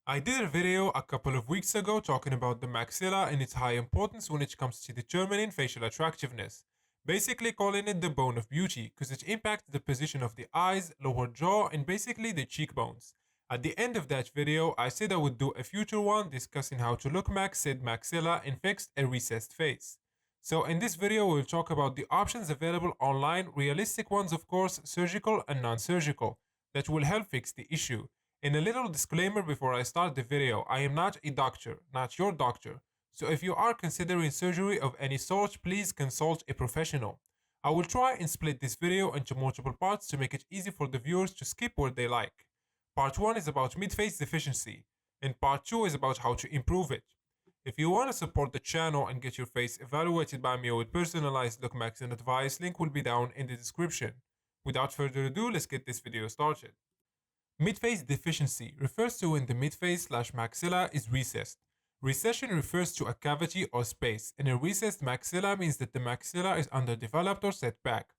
I did a video a couple of weeks ago talking about the maxilla and its high importance when it comes to determining facial attractiveness, basically calling it the bone of beauty because it impacts the position of the eyes, lower jaw, and basically the cheekbones. At the end of that video, I said I would do a future one discussing how to look max said maxilla and fix a recessed face. So in this video, we'll talk about the options available online, realistic ones of course, surgical and non-surgical, that will help fix the issue. In a little disclaimer before I start the video, I am not a doctor, not your doctor. So if you are considering surgery of any sort, please consult a professional. I will try and split this video into multiple parts to make it easy for the viewers to skip where they like. Part 1 is about mid-face deficiency, and part 2 is about how to improve it. If you want to support the channel and get your face evaluated by me with personalized Looksmaxxing advice, link will be down in the description. Without further ado, let's get this video started. Mid-face deficiency refers to when the mid-face/maxilla is recessed. Recession refers to a cavity or space, and a recessed maxilla means that the maxilla is underdeveloped or set back.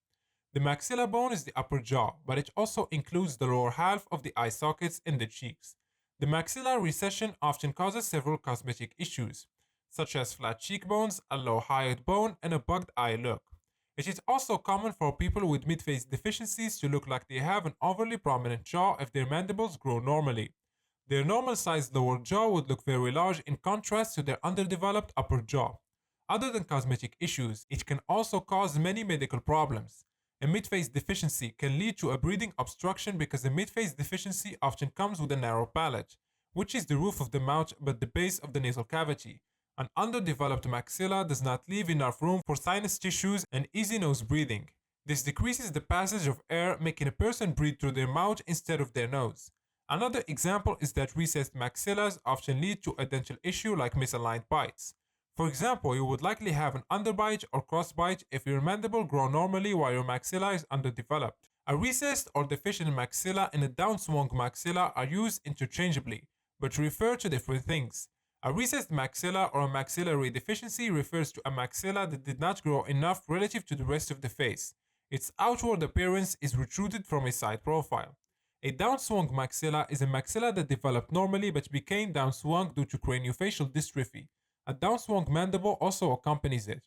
The maxilla bone is the upper jaw, but it also includes the lower half of the eye sockets and the cheeks. The maxillar recession often causes several cosmetic issues, such as flat cheekbones, a low hyoid bone, and a bugged eye look. It is also common for people with mid-face deficiencies to look like they have an overly prominent jaw if their mandibles grow normally. Their normal-sized lower jaw would look very large in contrast to their underdeveloped upper jaw. Other than cosmetic issues, it can also cause many medical problems. A mid-face deficiency can lead to a breathing obstruction because a mid-face deficiency often comes with a narrow palate, which is the roof of the mouth but the base of the nasal cavity. An underdeveloped maxilla does not leave enough room for sinus tissues and easy nose breathing. This decreases the passage of air, making a person breathe through their mouth instead of their nose. Another example is that recessed maxillas often lead to a dental issue like misaligned bites. For example, you would likely have an underbite or crossbite if your mandible grows normally while your maxilla is underdeveloped. A recessed or deficient maxilla and a downswung maxilla are used interchangeably, but refer to different things. A recessed maxilla or a maxillary deficiency refers to a maxilla that did not grow enough relative to the rest of the face. Its outward appearance is protruded from a side profile. A downswung maxilla is a maxilla that developed normally but became downswung due to craniofacial dystrophy. A downswung mandible also accompanies it.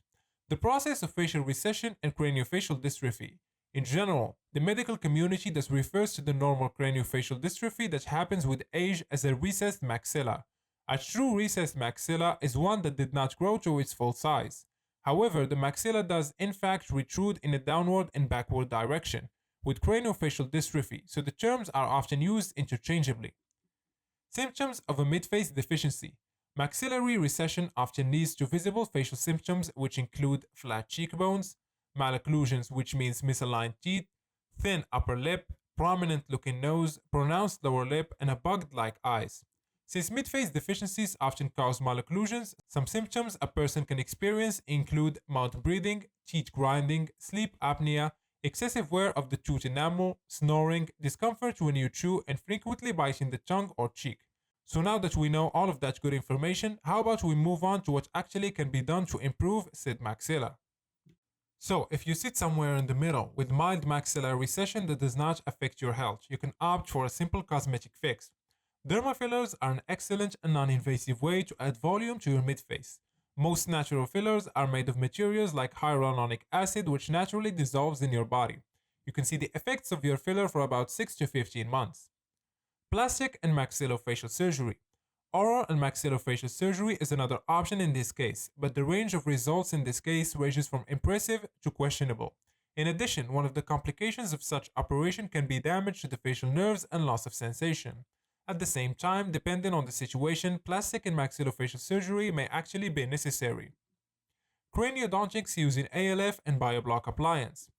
The process of facial recession and craniofacial dystrophy. In general, the medical community thus refers to the normal craniofacial dystrophy that happens with age as a recessed maxilla. A true recessed maxilla is one that did not grow to its full size. However, the maxilla does in fact protrude in a downward and backward direction, with craniofacial dystrophy, so the terms are often used interchangeably. Symptoms of a mid-face deficiency. Maxillary recession often leads to visible facial symptoms which include flat cheekbones, malocclusions which means misaligned teeth, thin upper lip, prominent looking nose, pronounced lower lip, and a bugged-like eyes. Since mid-face deficiencies often cause malocclusions, some symptoms a person can experience include mouth breathing, teeth grinding, sleep apnea, excessive wear of the tooth enamel, snoring, discomfort when you chew, and frequently biting the tongue or cheek. So now that we know all of that good information, how about we move on to what actually can be done to improve said maxilla? So, if you sit somewhere in the middle with mild maxillary recession that does not affect your health, you can opt for a simple cosmetic fix. Derma fillers are an excellent and non-invasive way to add volume to your mid-face. Most natural fillers are made of materials like hyaluronic acid, which naturally dissolves in your body. You can see the effects of your filler for about 6 to 15 months. Plastic and maxillofacial surgery. Oral and maxillofacial surgery is another option in this case, but the range of results in this case ranges from impressive to questionable. In addition, one of the complications of such operation can be damage to the facial nerves and loss of sensation. At the same time, depending on the situation, plastic and maxillofacial surgery may actually be necessary. Craniodontics using ALF and BioBlock appliance.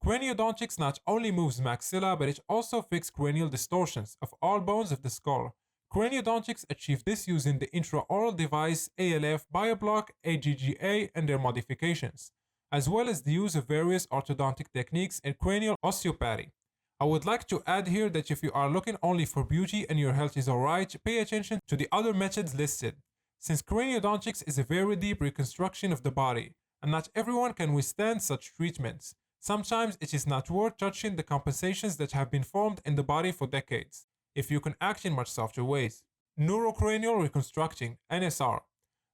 Craniodontics not only moves maxilla, but it also fixes cranial distortions of all bones of the skull. Craniodontics achieve this using the intraoral device ALF, BioBlock, AGGA, and their modifications, as well as the use of various orthodontic techniques and cranial osteopathy. I would like to add here that if you are looking only for beauty and your health is alright, pay attention to the other methods listed, since craniodontics is a very deep reconstruction of the body, and not everyone can withstand such treatments. Sometimes it is not worth touching the compensations that have been formed in the body for decades, if you can act in much softer ways. Neurocranial reconstructing, NSR.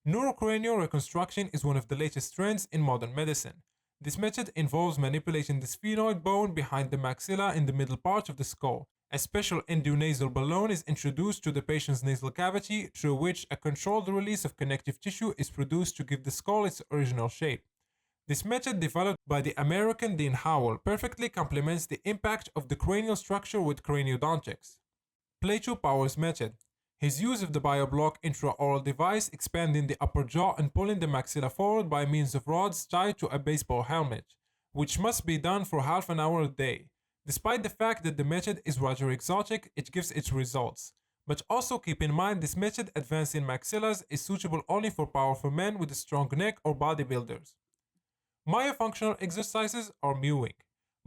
Neurocranial reconstruction is one of the latest trends in modern medicine. This method involves manipulating the sphenoid bone behind the maxilla in the middle part of the skull. A special endonasal balloon is introduced to the patient's nasal cavity, through which a controlled release of connective tissue is produced to give the skull its original shape. This method, developed by the American Dean Howell, perfectly complements the impact of the cranial structure with craniodontics. Plato Powers method. His use of the BioBlock intraoral device, expanding the upper jaw and pulling the maxilla forward by means of rods tied to a baseball helmet, which must be done for half an hour a day. Despite the fact that the method is rather exotic, it gives its results. But also keep in mind this method advancing maxillas is suitable only for powerful men with a strong neck or bodybuilders. Myofunctional exercises or mewing.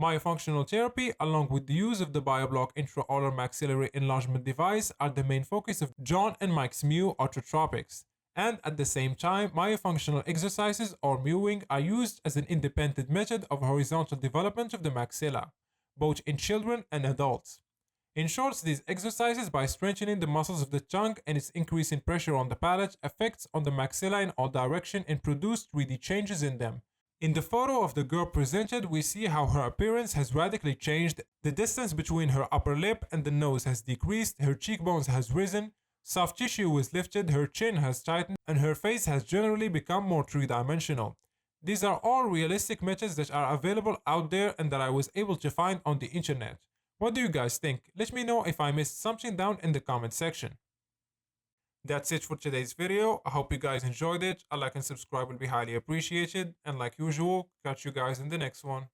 Myofunctional therapy, along with the use of the BioBlock intraoral maxillary enlargement device, are the main focus of John and Mike's Mew Orthotropics. And at the same time, myofunctional exercises or mewing are used as an independent method of horizontal development of the maxilla, both in children and adults. In short, these exercises, by strengthening the muscles of the tongue and its increasing pressure on the palate, affects on the maxilla in all directions and produce 3D changes in them. In the photo of the girl presented, we see how her appearance has radically changed. The distance between her upper lip and the nose has decreased, her cheekbones has risen, soft tissue is lifted, her chin has tightened, and her face has generally become more three-dimensional. These are all realistic methods that are available out there and that I was able to find on the internet. What do you guys think? Let me know if I missed something down in the comment section. That's it for today's video. I hope you guys enjoyed it. A like and subscribe will be highly appreciated. And like usual, catch you guys in the next one.